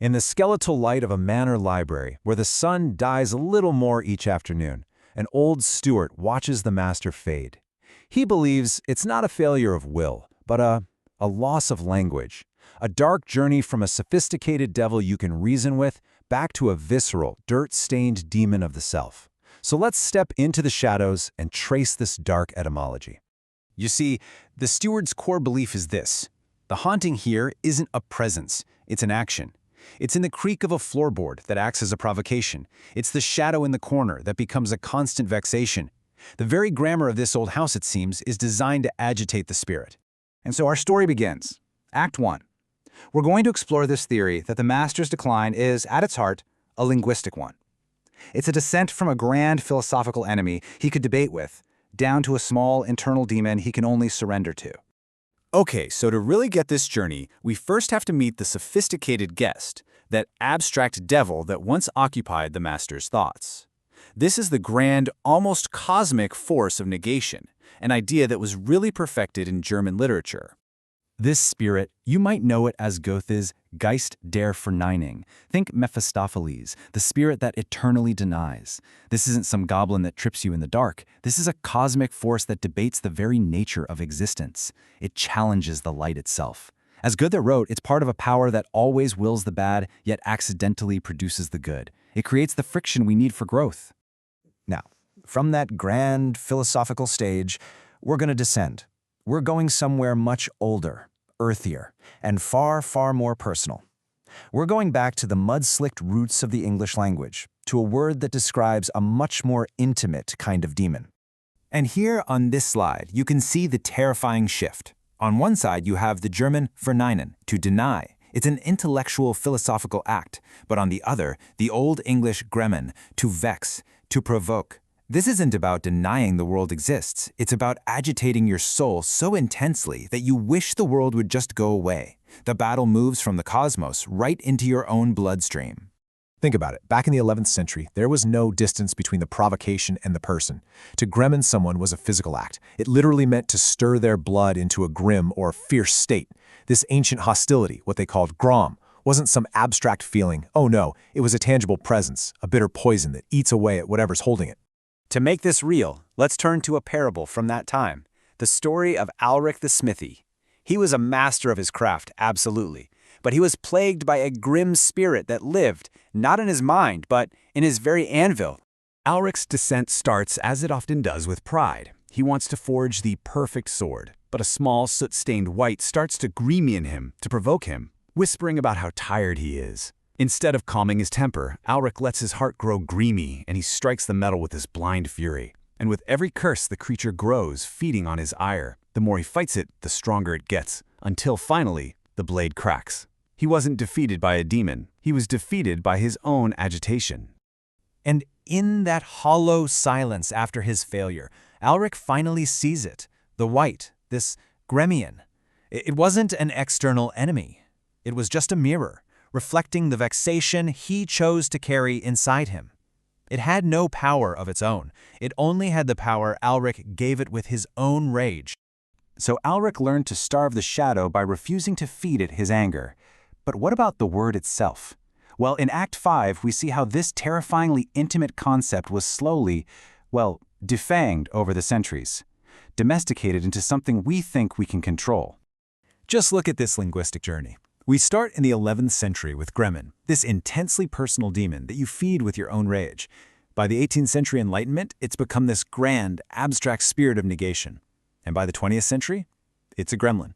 In the skeletal light of a manor library, where the sun dies a little more each afternoon, an old steward watches the master fade. He believes it's not a failure of will, but a loss of language, a dark journey from a sophisticated devil you can reason with back to a visceral, dirt-stained demon of the self. So let's step into the shadows and trace this dark etymology. You see, the steward's core belief is this: the haunting here isn't a presence, it's an action. It's in the creak of a floorboard that acts as a provocation. It's the shadow in the corner that becomes a constant vexation. The very grammar of this old house, it seems, is designed to agitate the spirit. And so our story begins. Act 1. We're going to explore this theory that the master's decline is, at its heart, a linguistic one. It's a descent from a grand philosophical enemy he could debate with, down to a small internal demon he can only surrender to. Okay, so to really get this journey, we first have to meet the sophisticated guest, that abstract devil that once occupied the master's thoughts. This is the grand, almost cosmic force of negation, an idea that was really perfected in German literature. This spirit, you might know it as Goethe's Geist der Verneinung. Think Mephistopheles, the spirit that eternally denies. This isn't some goblin that trips you in the dark. This is a cosmic force that debates the very nature of existence. It challenges the light itself. As Goethe wrote, it's part of a power that always wills the bad, yet accidentally produces the good. It creates the friction we need for growth. Now, from that grand philosophical stage, we're going to descend. We're going somewhere much older, earthier, and far, far more personal. We're going back to the mud-slicked roots of the English language, to a word that describes a much more intimate kind of demon. And here on this slide, you can see the terrifying shift. On one side, you have the German verneinen, to deny. It's an intellectual, philosophical act. But on the other, the Old English Gremian, to vex, to provoke. This isn't about denying the world exists. It's about agitating your soul so intensely that you wish the world would just go away. The battle moves from the cosmos right into your own bloodstream. Think about it. Back in the 11th century, there was no distance between the provocation and the person. To gremlin someone was a physical act. It literally meant to stir their blood into a grim or fierce state. This ancient hostility, what they called Grom, wasn't some abstract feeling. Oh no, it was a tangible presence, a bitter poison that eats away at whatever's holding it. To make this real, let's turn to a parable from that time, the story of Alric the Smithy. He was a master of his craft, absolutely, but he was plagued by a grim spirit that lived, not in his mind, but in his very anvil. Alric's descent starts, as it often does, with pride. He wants to forge the perfect sword, but a small, soot-stained wight starts to Gremian him, to provoke him, whispering about how tired he is. Instead of calming his temper, Alric lets his heart grow greamy, and he strikes the metal with his blind fury. And with every curse, the creature grows, feeding on his ire. The more he fights it, the stronger it gets, until finally, the blade cracks. He wasn't defeated by a demon. He was defeated by his own agitation. And in that hollow silence after his failure, Alric finally sees it, the wight, this Gremian. It wasn't an external enemy. It was just a mirror, reflecting the vexation he chose to carry inside him. It had no power of its own. It only had the power Alric gave it with his own rage. So Alric learned to starve the shadow by refusing to feed it his anger. But what about the word itself? Well, in Act 5, we see how this terrifyingly intimate concept was slowly, well, defanged over the centuries, domesticated into something we think we can control. Just look at this linguistic journey. We start in the 11th century with Gremian, this intensely personal demon that you feed with your own rage. By the 18th century Enlightenment, it's become this grand, abstract spirit of negation. And by the 20th century, it's a gremlin,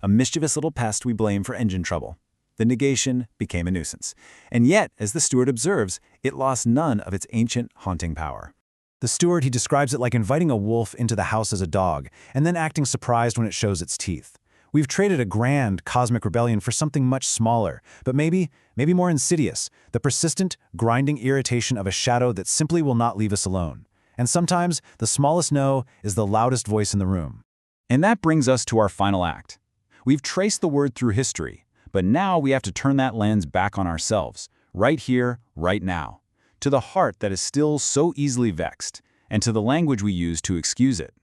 a mischievous little pest we blame for engine trouble. The negation became a nuisance. And yet, as the steward observes, it lost none of its ancient haunting power. The steward, he describes it like inviting a wolf into the house as a dog, and then acting surprised when it shows its teeth. We've traded a grand cosmic rebellion for something much smaller, but maybe more insidious, the persistent, grinding irritation of a shadow that simply will not leave us alone. And sometimes, the smallest no is the loudest voice in the room. And that brings us to our final act. We've traced the word through history, but now we have to turn that lens back on ourselves, right here, right now, to the heart that is still so easily vexed, and to the language we use to excuse it.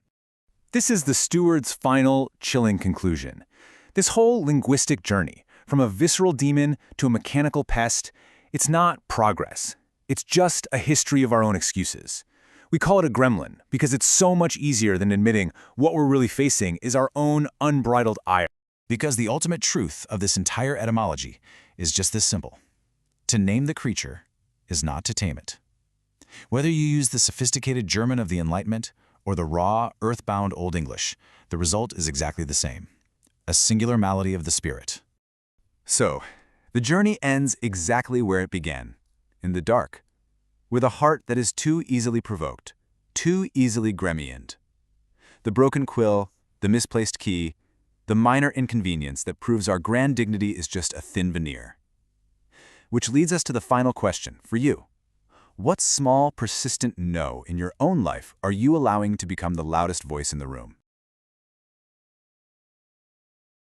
This is the steward's final, chilling conclusion. This whole linguistic journey, From a visceral demon to a mechanical pest, it's not progress. It's just a history of our own excuses. We call it a gremlin because it's so much easier than admitting what we're really facing is our own unbridled ire. Because the ultimate truth of this entire etymology is just this simple. To name the creature is not to tame it. Whether you use the sophisticated German of the Enlightenment or the raw, earthbound Old English, the result is exactly the same. A singular malady of the spirit. So, the journey ends exactly where it began, in the dark, with a heart that is too easily provoked, too easily Gremianed. The broken quill, the misplaced key, the minor inconvenience that proves our grand dignity is just a thin veneer. Which leads us to the final question for you. What small, persistent no in your own life are you allowing to become the loudest voice in the room?